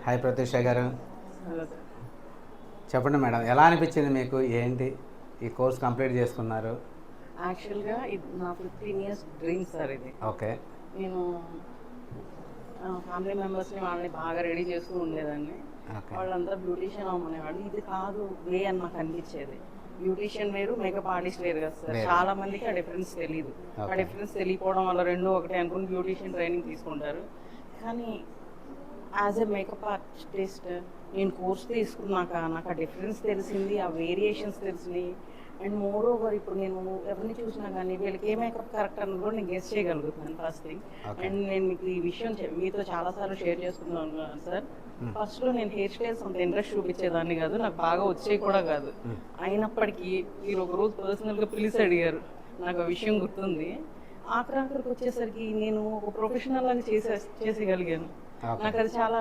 Hi Pratyusha గారు. Hello sir. చెప్పండి madam, ఎలా అనిపించింది మీకు? ఏంటి ఈ కోర్స్ కంప్లీట్ చేసుకున్నారు? యాక్చువల్గా ఇది నా 15 ఇయర్స్ డ్రీమ్ సార్. ఇది ఓకే. నేను ఫ్యామిలీ మెంబర్స్ని వాళ్ళని బాగా రెడీ చేస్తూ ఉండేదాన్ని. ఓకే. వాళ్ళంతా బ్యూటీషియన్ అమ్మనేవాళ్ళు. ఇది కాదు వే అని నాకు అనిపించేది. బ్యూటీషియన్ వేరు, మేకప్ ఆర్టిస్ట్ వేరు కదా సార్. వేరు. చాలా మందికి ఆ డిఫరెన్స్ తెలియదు. ఆ ఓకే. డిఫరెన్స్ తెలియకపోవడం వల్ల రెండు ఒకటే అనుకుని బ్యూటీషియన్ ట్రైనింగ్ తీసుకుంటారు. కానీ యాజ్ ఎ మేకప్ ఆర్టిస్ట్ నేను కోర్స్ తీసుకున్నాక నాకు ఆ డిఫరెన్స్ తెలిసింది, ఆ వేరియేషన్స్ తెలిసినాయి. అండ్ మోర్ ఓవర్ ఇప్పుడు నేను ఎవరిని చూసినా కానీ వీళ్ళకి ఏ మేకప్ కరెక్ట్ అని కూడా నేను గెస్ చేయగలుగుతున్నాను ఫస్ట్ థింగ్. Okay. అండ్ నేను మీకు ఈ విషయం మీతో చాలాసార్లు షేర్ చేసుకున్నాను సార్. ఫస్ట్లో నేను హెయిర్ స్టైల్స్ అంత ఇంట్రెస్ట్ చూపించేదాన్ని కాదు, నాకు బాగా వచ్చేవి కూడా కాదు. అయినప్పటికీ మీరు ఒకరోజు పర్సనల్గా పిలిచి అడిగారు, నాకు ఆ విషయం గుర్తుంది. ఆఖరికి వచ్చేసరికి నేను ఒక ప్రొఫెషనల్ లాగా చేసేయగలిగాను. Okay. నాకు అది చాలా